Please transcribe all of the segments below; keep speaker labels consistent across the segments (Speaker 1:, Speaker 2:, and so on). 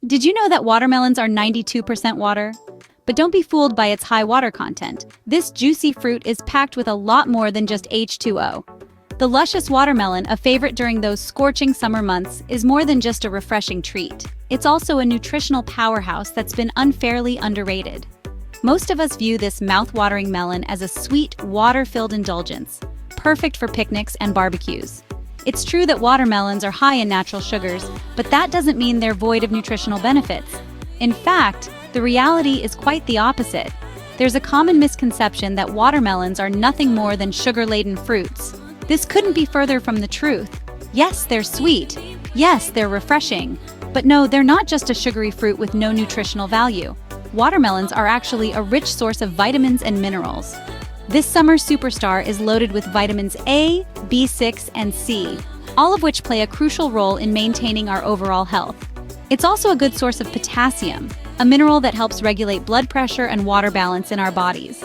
Speaker 1: Did you know that watermelons are 92% water? But don't be fooled by its high water content. This juicy fruit is packed with a lot more than just H2O. The luscious watermelon, a favorite during those scorching summer months, is more than just a refreshing treat. It's also a nutritional powerhouse that's been unfairly underrated. Most of us view this mouth-watering melon as a sweet, water-filled indulgence, perfect for picnics and barbecues. It's true that watermelons are high in natural sugars, but that doesn't mean they're void of nutritional benefits. In fact, the reality is quite the opposite. There's a common misconception that watermelons are nothing more than sugar-laden fruits. This couldn't be further from the truth. Yes, they're sweet. Yes, they're refreshing. But no, they're not just a sugary fruit with no nutritional value. Watermelons are actually a rich source of vitamins and minerals. This summer superstar is loaded with vitamins A, B6, and C, all of which play a crucial role in maintaining our overall health. It's also a good source of potassium, a mineral that helps regulate blood pressure and water balance in our bodies.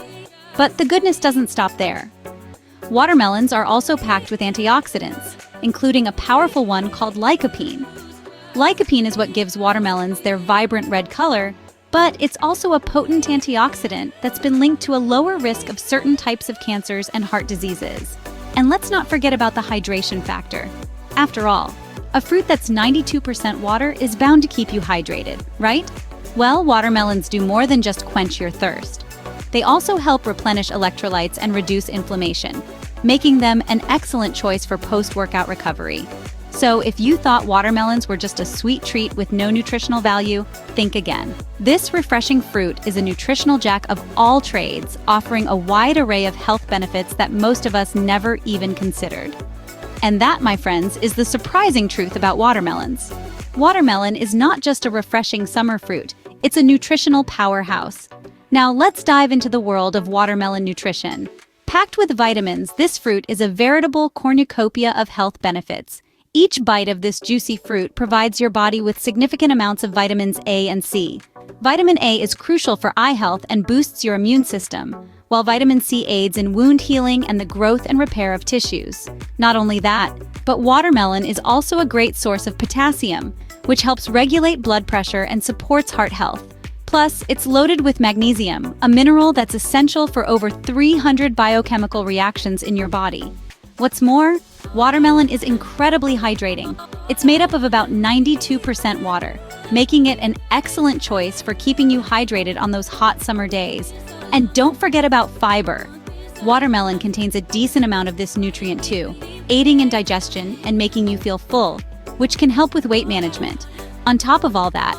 Speaker 1: But the goodness doesn't stop there. Watermelons are also packed with antioxidants, including a powerful one called lycopene. Lycopene is what gives watermelons their vibrant red color, but it's also a potent antioxidant that's been linked to a lower risk of certain types of cancers and heart diseases. And let's not forget about the hydration factor. After all, a fruit that's 92% water is bound to keep you hydrated, right? Well, watermelons do more than just quench your thirst. They also help replenish electrolytes and reduce inflammation, making them an excellent choice for post-workout recovery. So if you thought watermelons were just a sweet treat with no nutritional value, think again. This refreshing fruit is a nutritional jack of all trades, offering a wide array of health benefits that most of us never even considered. And that, my friends, is the surprising truth about watermelons. Watermelon is not just a refreshing summer fruit, it's a nutritional powerhouse. Now let's dive into the world of watermelon nutrition. Packed with vitamins, this fruit is a veritable cornucopia of health benefits. Each bite of this juicy fruit provides your body with significant amounts of vitamins A and C. Vitamin A is crucial for eye health and boosts your immune system, while vitamin C aids in wound healing and the growth and repair of tissues. Not only that, but watermelon is also a great source of potassium, which helps regulate blood pressure and supports heart health. Plus, it's loaded with magnesium, a mineral that's essential for over 300 biochemical reactions in your body. What's more, watermelon is incredibly hydrating. It's made up of about 92% water, making it an excellent choice for keeping you hydrated on those hot summer days. And don't forget about fiber. Watermelon contains a decent amount of this nutrient too, aiding in digestion and making you feel full, which can help with weight management. On top of all that,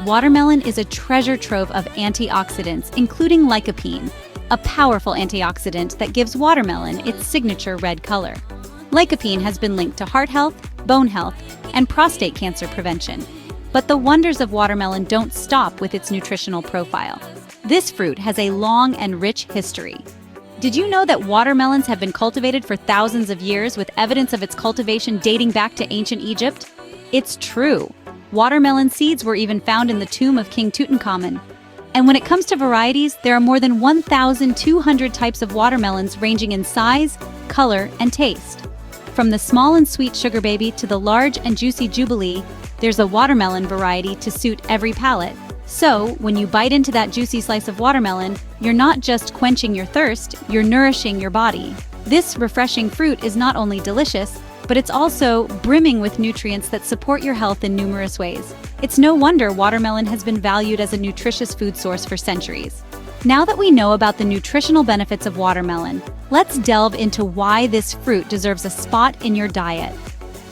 Speaker 1: watermelon is a treasure trove of antioxidants, including lycopene, a powerful antioxidant that gives watermelon its signature red color. Lycopene has been linked to heart health, bone health, and prostate cancer prevention. But the wonders of watermelon don't stop with its nutritional profile. This fruit has a long and rich history. Did you know that watermelons have been cultivated for thousands of years, with evidence of its cultivation dating back to ancient Egypt? It's true. Watermelon seeds were even found in the tomb of King Tutankhamun. And when it comes to varieties, there are more than 1,200 types of watermelons ranging in size, color, and taste. From the small and sweet sugar baby to the large and juicy jubilee, there's a watermelon variety to suit every palate. So, when you bite into that juicy slice of watermelon, you're not just quenching your thirst, you're nourishing your body. This refreshing fruit is not only delicious, but it's also brimming with nutrients that support your health in numerous ways. It's no wonder watermelon has been valued as a nutritious food source for centuries. Now that we know about the nutritional benefits of watermelon, let's delve into why this fruit deserves a spot in your diet.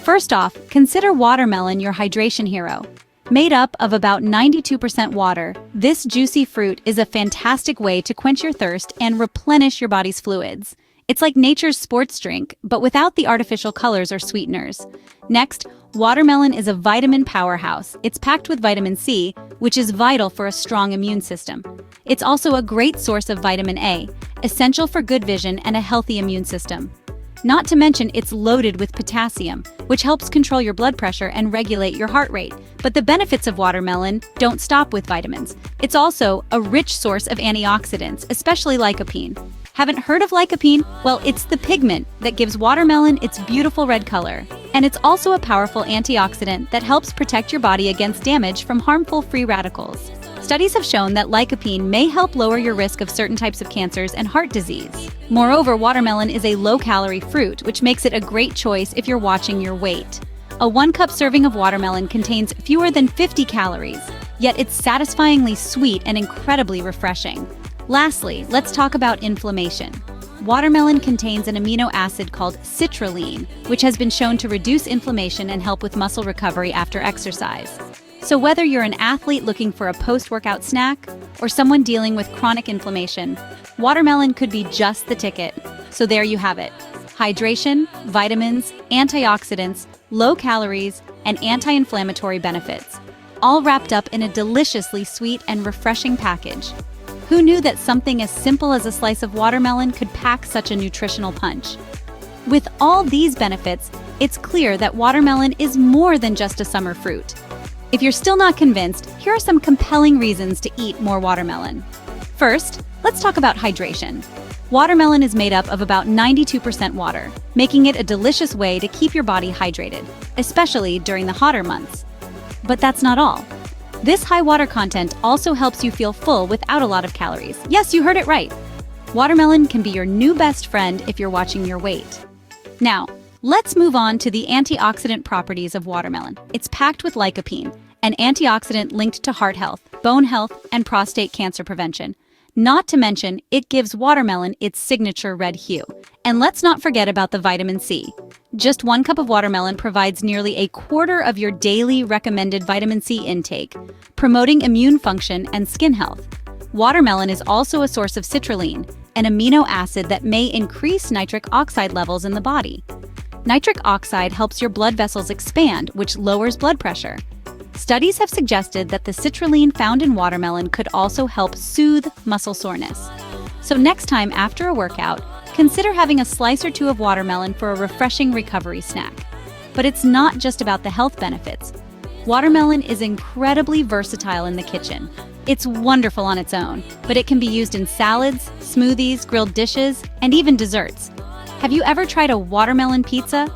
Speaker 1: First off, consider watermelon your hydration hero. Made up of about 92% water, this juicy fruit is a fantastic way to quench your thirst and replenish your body's fluids. It's like nature's sports drink, but without the artificial colors or sweeteners. Next, watermelon is a vitamin powerhouse. It's packed with vitamin C, which is vital for a strong immune system. It's also a great source of vitamin A, essential for good vision and a healthy immune system. Not to mention, it's loaded with potassium, which helps control your blood pressure and regulate your heart rate. But the benefits of watermelon don't stop with vitamins. It's also a rich source of antioxidants, especially lycopene. Haven't heard of lycopene? Well, it's the pigment that gives watermelon its beautiful red color. And it's also a powerful antioxidant that helps protect your body against damage from harmful free radicals. Studies have shown that lycopene may help lower your risk of certain types of cancers and heart disease. Moreover, watermelon is a low-calorie fruit, which makes it a great choice if you're watching your weight. A 1-cup serving of watermelon contains fewer than 50 calories, yet it's satisfyingly sweet and incredibly refreshing. Lastly, let's talk about inflammation. Watermelon contains an amino acid called citrulline, which has been shown to reduce inflammation and help with muscle recovery after exercise. So whether you're an athlete looking for a post-workout snack or someone dealing with chronic inflammation, watermelon could be just the ticket. So there you have it. Hydration, vitamins, antioxidants, low calories, and anti-inflammatory benefits, all wrapped up in a deliciously sweet and refreshing package. Who knew that something as simple as a slice of watermelon could pack such a nutritional punch? With all these benefits, it's clear that watermelon is more than just a summer fruit. If you're still not convinced, here are some compelling reasons to eat more watermelon. First, let's talk about hydration. Watermelon is made up of about 92% water, making it a delicious way to keep your body hydrated, especially during the hotter months. But that's not all. This high water content also helps you feel full without a lot of calories. Yes, you heard it right. Watermelon can be your new best friend if you're watching your weight. Now, let's move on to the antioxidant properties of watermelon. It's packed with lycopene, an antioxidant linked to heart health, bone health, and prostate cancer prevention. Not to mention, it gives watermelon its signature red hue. And let's not forget about the vitamin C. Just 1 cup of watermelon provides nearly a quarter of your daily recommended vitamin C intake, promoting immune function and skin health. Watermelon is also a source of citrulline, an amino acid that may increase nitric oxide levels in the body. Nitric oxide helps your blood vessels expand, which lowers blood pressure. Studies have suggested that the citrulline found in watermelon could also help soothe muscle soreness. So next time after a workout, consider having a slice or two of watermelon for a refreshing recovery snack. But it's not just about the health benefits. Watermelon is incredibly versatile in the kitchen. It's wonderful on its own, but it can be used in salads, smoothies, grilled dishes, and even desserts. Have you ever tried a watermelon pizza?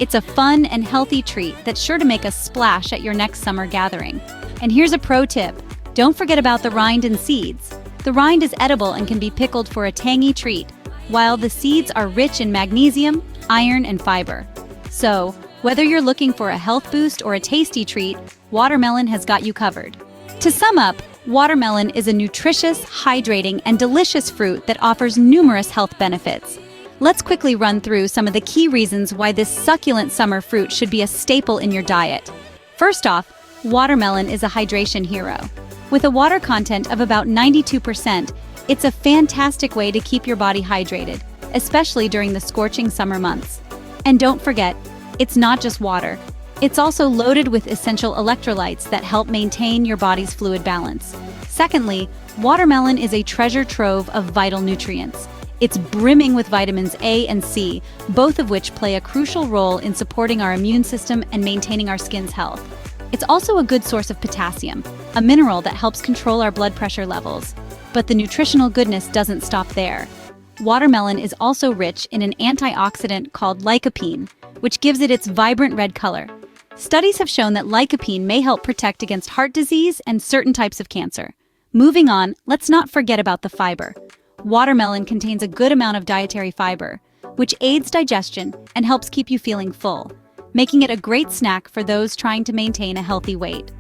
Speaker 1: It's a fun and healthy treat that's sure to make a splash at your next summer gathering. And here's a pro tip. Don't forget about the rind and seeds. The rind is edible and can be pickled for a tangy treat, while the seeds are rich in magnesium, iron, and fiber. So, whether you're looking for a health boost or a tasty treat, watermelon has got you covered. To sum up, watermelon is a nutritious, hydrating, and delicious fruit that offers numerous health benefits. Let's quickly run through some of the key reasons why this succulent summer fruit should be a staple in your diet. First off, watermelon is a hydration hero. With a water content of about 92%, it's a fantastic way to keep your body hydrated, especially during the scorching summer months. And don't forget, it's not just water. It's also loaded with essential electrolytes that help maintain your body's fluid balance. Secondly, watermelon is a treasure trove of vital nutrients. It's brimming with vitamins A and C, both of which play a crucial role in supporting our immune system and maintaining our skin's health. It's also a good source of potassium, a mineral that helps control our blood pressure levels. But the nutritional goodness doesn't stop there. Watermelon is also rich in an antioxidant called lycopene, which gives it its vibrant red color. Studies have shown that lycopene may help protect against heart disease and certain types of cancer. Moving on, let's not forget about the fiber. Watermelon contains a good amount of dietary fiber, which aids digestion and helps keep you feeling full, making it a great snack for those trying to maintain a healthy weight.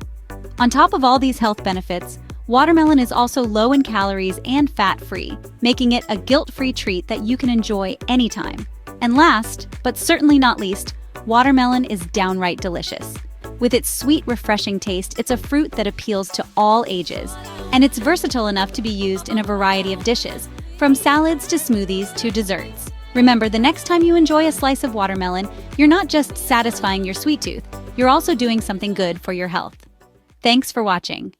Speaker 1: On top of all these health benefits, watermelon is also low in calories and fat-free, making it a guilt-free treat that you can enjoy anytime. And last, but certainly not least, watermelon is downright delicious. With its sweet, refreshing taste, it's a fruit that appeals to all ages, and it's versatile enough to be used in a variety of dishes, from salads to smoothies to desserts. Remember, the next time you enjoy a slice of watermelon, you're not just satisfying your sweet tooth, you're also doing something good for your health. Thanks for watching.